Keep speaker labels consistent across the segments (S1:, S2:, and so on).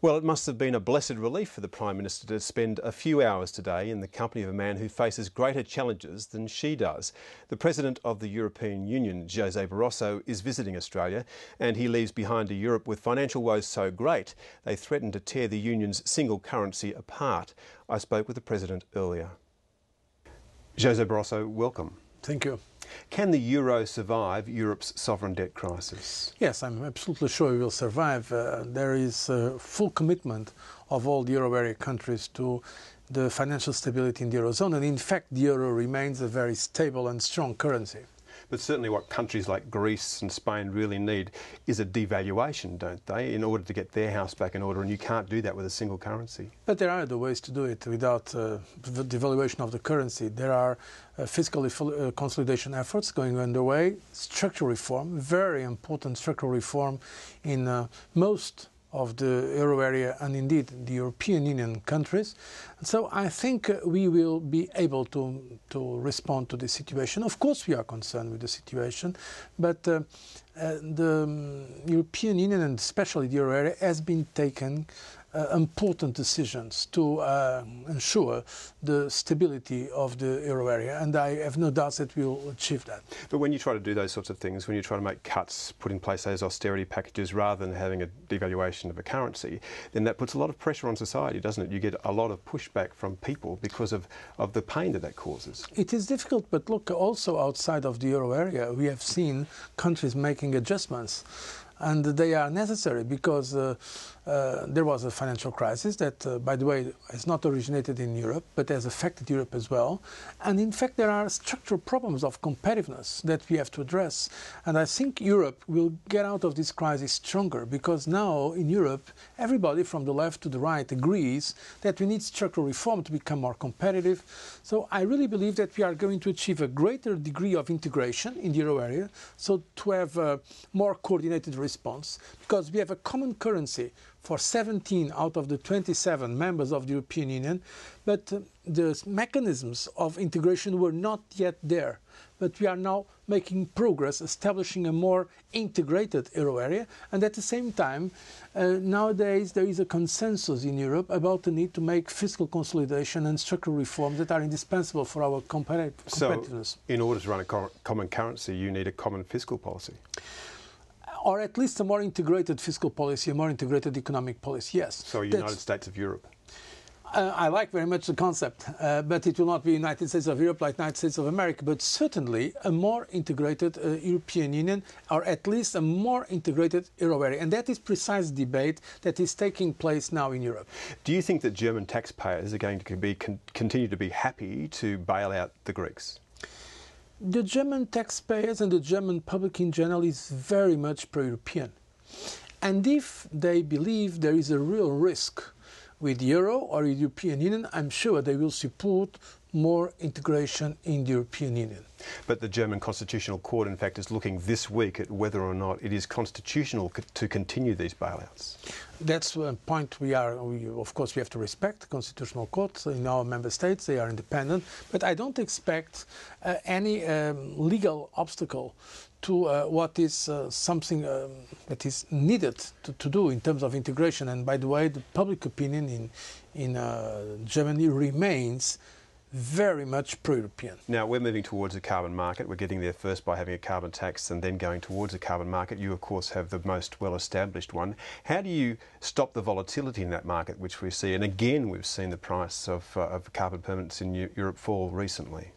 S1: Well, it must have been a blessed relief for the Prime Minister to spend a few hours today in the company of a man who faces greater challenges than she does. The President of the European Union, José Barroso, is visiting Australia, and he leaves behind a Europe with financial woes so great they threaten to tear the Union's single currency apart. I spoke with the President earlier. José Barroso, welcome.
S2: Thank you.
S1: Can the euro survive Europe's sovereign debt crisis?
S2: Yes, I'm absolutely sure we will survive. There is full commitment of all the euro area countries to the financial stability in the Eurozone, and in fact the euro remains a very stable and strong currency.
S1: But certainly what countries like Greece and Spain really need is a devaluation, don't they, in order to get their house back in order, and you can't do that with a single currency.
S2: But there are other ways to do it without the devaluation of the currency. There are fiscal consolidation efforts going underway, structural reform, very important structural reform in most of the euro area and indeed the European Union countries. And so I think we will be able to respond to this situation. Of course we are concerned with the situation, but the European Union and especially the euro area has been taking important decisions to ensure the stability of the euro area, and I have no doubts that we will achieve that.
S1: But when you try to do those sorts of things, when you try to make cuts, put in place those austerity packages rather than having a devaluation of a currency, then that puts a lot of pressure on society, doesn't it? You get a lot of pushback from people because of the pain that causes.
S2: It is difficult, but look, also outside of the euro area, we have seen countries making adjustments. And they are necessary because there was a financial crisis that, by the way, has not originated in Europe, but has affected Europe as well. And in fact, there are structural problems of competitiveness that we have to address. And I think Europe will get out of this crisis stronger because now in Europe, everybody from the left to the right agrees that we need structural reform to become more competitive. So I really believe that we are going to achieve a greater degree of integration in the euro area, so to have a more coordinated response, because we have a common currency for 17 out of the 27 members of the European Union, but the mechanisms of integration were not yet there. But we are now making progress, establishing a more integrated euro area, and at the same time, nowadays there is a consensus in Europe about the need to make fiscal consolidation and structural reforms that are indispensable for our competitiveness.
S1: So, in order to run a common currency, you need a common fiscal policy?
S2: Or at least a more integrated fiscal policy, a more integrated economic policy, yes.
S1: So a United States of Europe?
S2: I like very much the concept, but it will not be United States of Europe like United States of America, but certainly a more integrated European Union, or at least a more integrated euro area. And that is precise debate that is taking place now in Europe.
S1: Do you think that German taxpayers are going to continue to be happy to bail out the Greeks?
S2: The German taxpayers and the German public in general is very much pro-European. And if they believe there is a real risk with the euro or the European Union, I'm sure they will support more integration in the European Union.
S1: But the German Constitutional Court, in fact, is looking this week at whether or not it is constitutional to continue these bailouts.
S2: That's a point of course, we have to respect the Constitutional Court in our member states. They are independent. But I don't expect any legal obstacle to what is something that is needed to do in terms of integration. And by the way, the public opinion in Germany remains very much pro-European.
S1: Now, we're moving towards a carbon market. We're getting there first by having a carbon tax and then going towards a carbon market. You, of course, have the most well-established one. How do you stop the volatility in that market, which we see? And again, we've seen the price of carbon permits in Europe fall recently.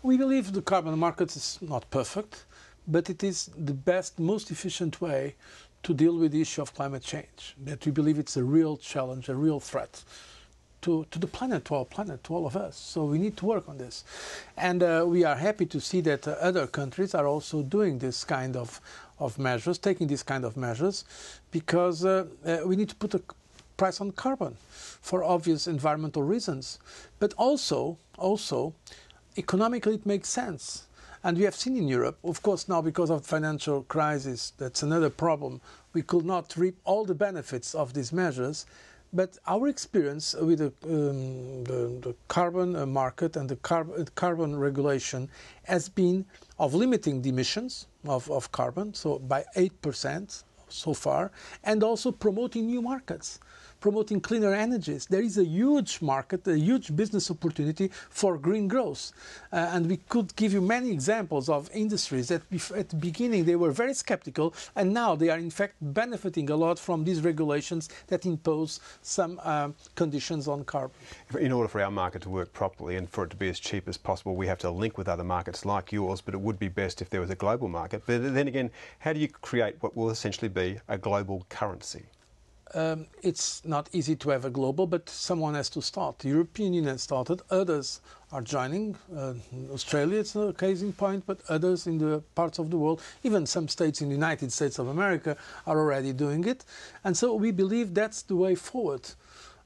S2: We believe the carbon market is not perfect, but it is the best, most efficient way to deal with the issue of climate change. That we believe it's a real challenge, a real threat to the planet, to our planet, to all of us. So we need to work on this. And we are happy to see that other countries are also doing this kind of measures, taking this kind of measures, because we need to put a price on carbon for obvious environmental reasons. But also, economically it makes sense. And we have seen in Europe, of course now because of the financial crisis, that's another problem, we could not reap all the benefits of these measures. But our experience with the carbon market and the carbon regulation has been of limiting the emissions of carbon, so by 8% so far, and also promoting new markets, promoting cleaner energies. There is a huge market, a huge business opportunity for green growth. And we could give you many examples of industries that at the beginning they were very skeptical, and now they are in fact benefiting a lot from these regulations that impose some conditions on carbon.
S1: In order for our market to work properly and for it to be as cheap as possible, we have to link with other markets like yours, but it would be best if there was a global market. But then again, how do you create what will essentially be a global currency?
S2: It's not easy to have a global, but someone has to start. The European Union has started, others are joining. Australia is a case in point, but others in the parts of the world, even some states in the United States of America, are already doing it. And so we believe that's the way forward.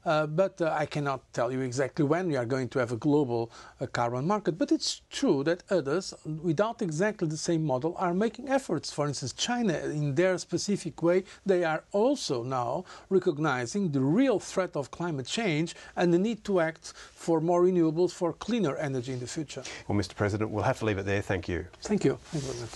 S2: But I cannot tell you exactly when we are going to have a global carbon market. But it's true that others, without exactly the same model, are making efforts. For instance, China, in their specific way, they are also now recognizing the real threat of climate change and the need to act for more renewables, for cleaner energy in the future.
S1: Well, Mr. President, we'll have to leave it there. Thank you.
S2: Thank you. Thank you very much.